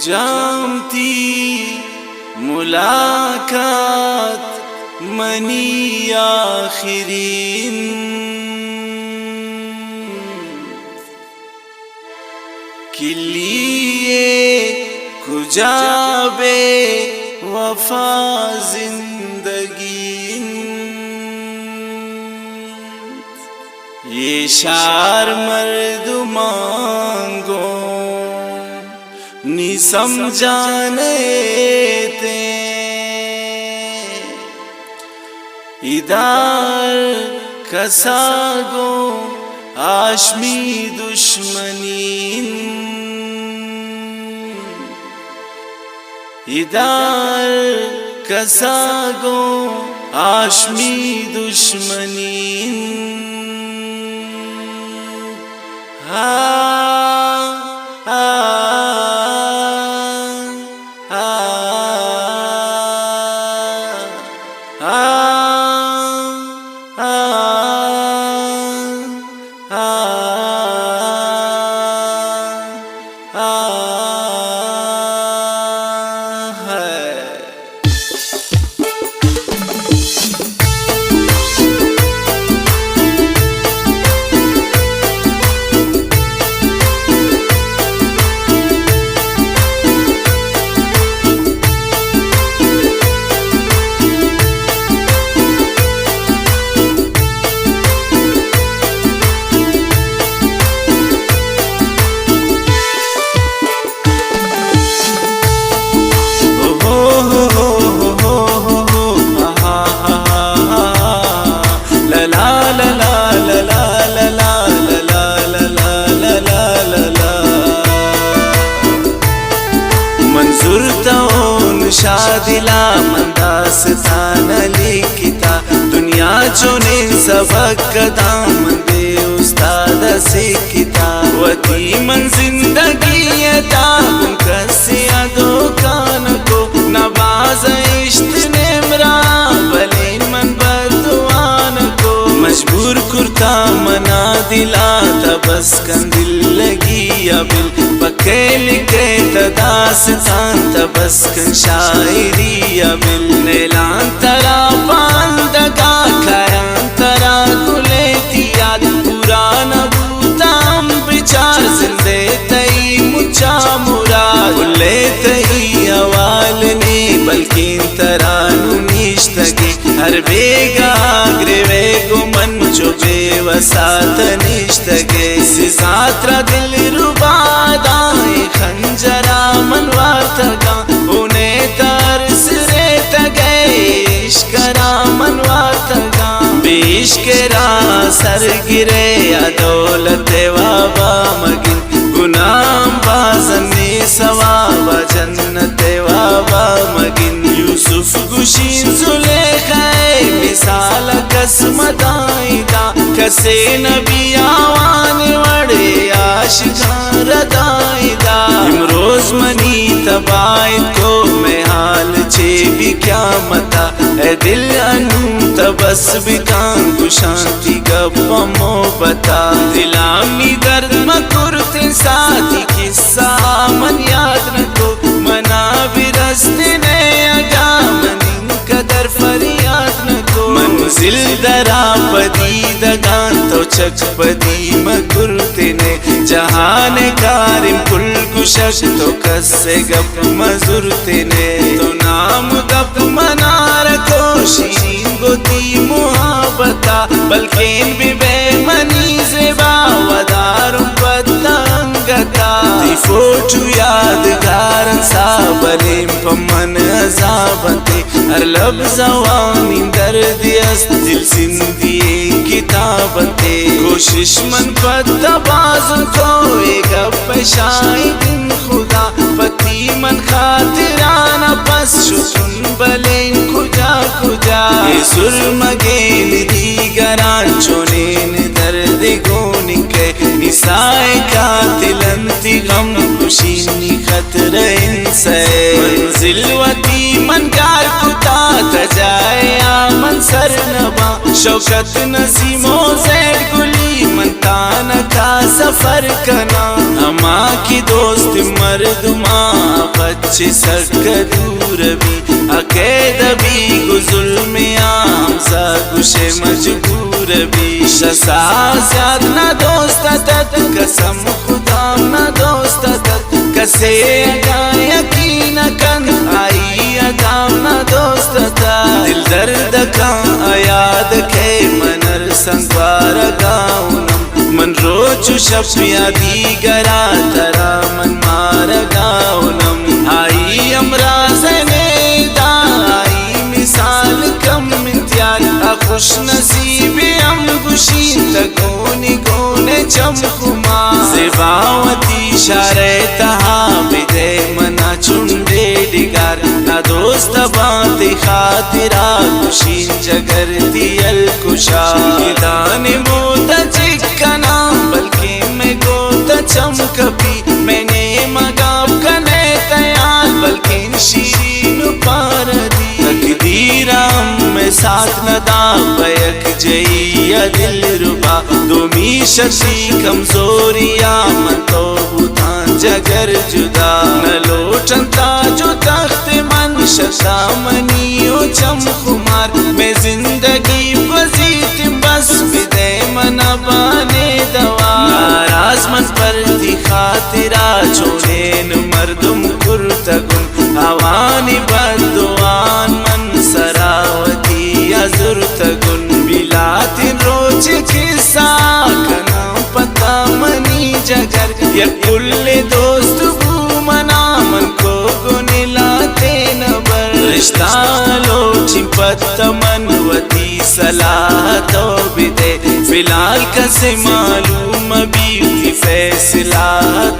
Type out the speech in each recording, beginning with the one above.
کجامتی ملاقات منی آخرین کلیے کجا بے وفا زندگین یہ شعر مردمانگو نی سمجھانے تے ادار کساگو آشمی دشمنین ادار کساگو آشمی دشمنین شادلا منداستان لکھتا دنیا چونے سبق قدام دے استاد سکھتا وتی من زندگی تا گم کسی دکان کو نواز عشت نمرا بلین من بدوان کو مجبور کرتا منا دلا تبس کن دل لگی ابل پکے لکھے تداستان تبس کن شاعری ابل نیلان ترا باندگا کھیان ترا کلیتی یاد پرانا بوتام بچار زندے تئی مچا مراد کلے تئی اوالنی بلکین ترا نونیشتگی ہر بیگا گریوے گو من چو بے وسات نیشتگی سزات را دل ربادا خنجرا منوار تگا انہیں ترس ریتا گئے عشقرا منوار تگا بے عشقرا سر گرے یا دولت وابا مگن گناہ بازنی سوابا جنت وابا مگن یوسف گشین زلیخہ مثال قسمت آئیدہ کسے نبی آوان وڑے عاشقان ردائیدہ امروز منی تبائید کو میں حال چھے بھی کیا متا اے دل انو تبس بکان کشانتی گپا محبتا دلامی درد مکرت ساتھی قصہ من یاد رکھو منا بھی رستے نے اگا من قدر فریاد نکو منزل درا پدیدگان تو چک پدی مکرتے نے جہان کارم کل کشک تو کس سے گپ مزرتے نے تو نام گپ منا رکھو شیرین گوتی محبتا بلکین بھی بے منی زبا ودارم بدلنگتا دی فوٹو یادگارن سابلیم پمن عذابتے ہر لفظ وامین دردی است دل سندی کتابتے کوشش من پتا بازن کو ایک پشائی دن خدا پتی من خاطرانا پس شسن بلین کجا کجا سر مگین دیگران چونین درد گونی قصائے قاتلنتی غم خوشینی خطر انسے منزل وتی منگار کتا تجائے آمن سر نبا شوکت نظیم و زید گلی منتانا کا سفر کنا اما کی دوست مردما بچے سک دور بھی عقید بھی گزل میں آم سا گوشے مجبور بھی شسا زیاد نہ دوست تت قسم خدا نہ دوست تت کسے اگا یقین کن آئی ادام نہ دوست تا دل درد کا یاد کے منر سنگوار گاؤنم من روچ شپیا دیگرا ترا من مار گاؤنم آئی امراض نیدا آئی مثال کم انتیار خوش نصیب ام گوشین تگونی گونے چم خما زباوتی شارتہا بدے منا چنڈے ڈگار نا دوست باتی خاطرہ گوشین جگر دیل کشا دان موتا چکنا بلکہ میں گوتا چمکپی میں نے مگاب کنے تیار بلکہ شیرین پار دی تقدیرام میں ساتھ ندا بیک جئی دل ربا دومی شسی کمزوریا من تو بودان جگر جدا نہ لوٹنتا جو تخت من شتا منیو چم خمار میں زندگی وزیت بس بدے من بانے دوا ناراض من پر تھی خاطرہ چھوڑین مردم کرتگن آوانی بدوان من سراوتی ازرتگن بلاتن روچ کسا کنا پتا منی جگر یا کل دوست بو منا من کو گنے لاتے نبر رشتہ لوچی پتا من وتی صلاح تو بدے فلال کسے معلوم بیوتی فیصلہ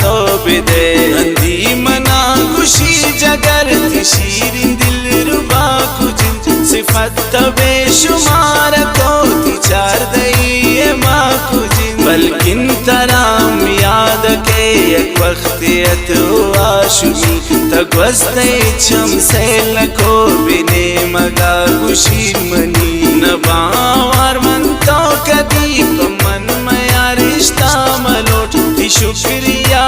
تو بدے اندی منا خوشی جگر تھی شیرین دل ربا کجن صفت بے شمار کو تھی چار دئی ماں کجن بلکن ترام یاد کے ایک وقت اتوا شمی تگوستے چم سے لکو بنے مگا خوشی منی نباوار من تو کدی من میا رشتہ ملوٹ تھی شکریہ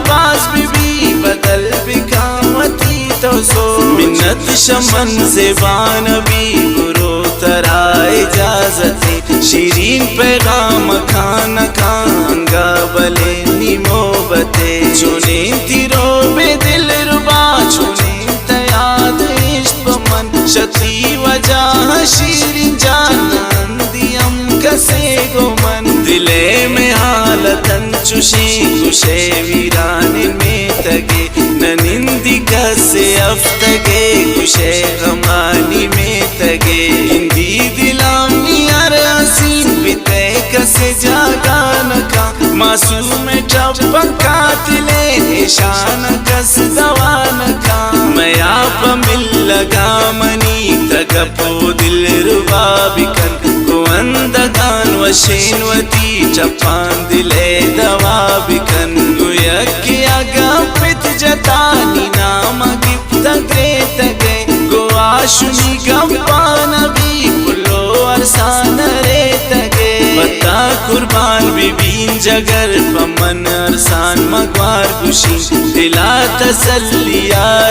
باز بھی بدل بکامتی تو سو منت شمن زبان بھی گرو ترا اجازتی شیرین پیغام کھانا کھانگا بلے نیمو بتے چونین تیرو بے دل ربا چونین تیاد عشق من شتی وجہ شیرین جانان دیم کسے گو من دلے میں حالتن چوشی گوشے ویران میں تگے ننندی کسے افتگے گوشے غمانی میں تگے ہندی دلامی ارسین بیتے کسے جاگانکا معصوم ٹپن قاتلے نشان کس دوانکا میں آپ مل لگا منی تگپو دل ربا بکن کو اندگان وشین وتی چپان دلے دوا بکن گو یکی آگا پت جتانی نام گفت گرے تگے گو آشنی گمپان بھی پلو ارسان رے تگے بتا قربان بی بین جگر پمن ارسان مگوار گوشی دلا تسلی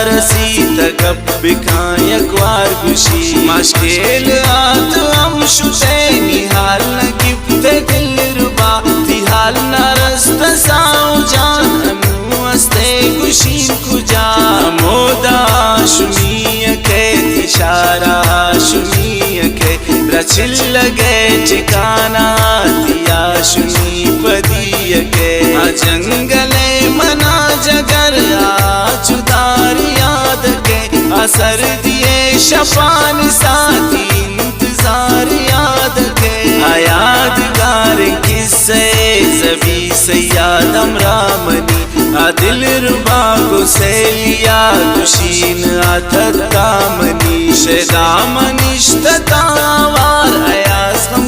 رسی تگب بکان یکوار گوشی مشکل آت ام شتے نیحال نگفت دل ربا تیحال نرست ساو جان امو استے گوشین کجا مودا شمی کے تشارہ شمی کے رچل لگے ٹھکانا دیا شمی پدی کے جنگلے منا جگر چدار یاد کے اثر دیے شفان ساتھی انتظار یاد کے یادگار قصے زبی سیاد امرامنی دل ربا کو سیلیا گوشین آتت دامنی شدامنشت تاوار ایاز ہم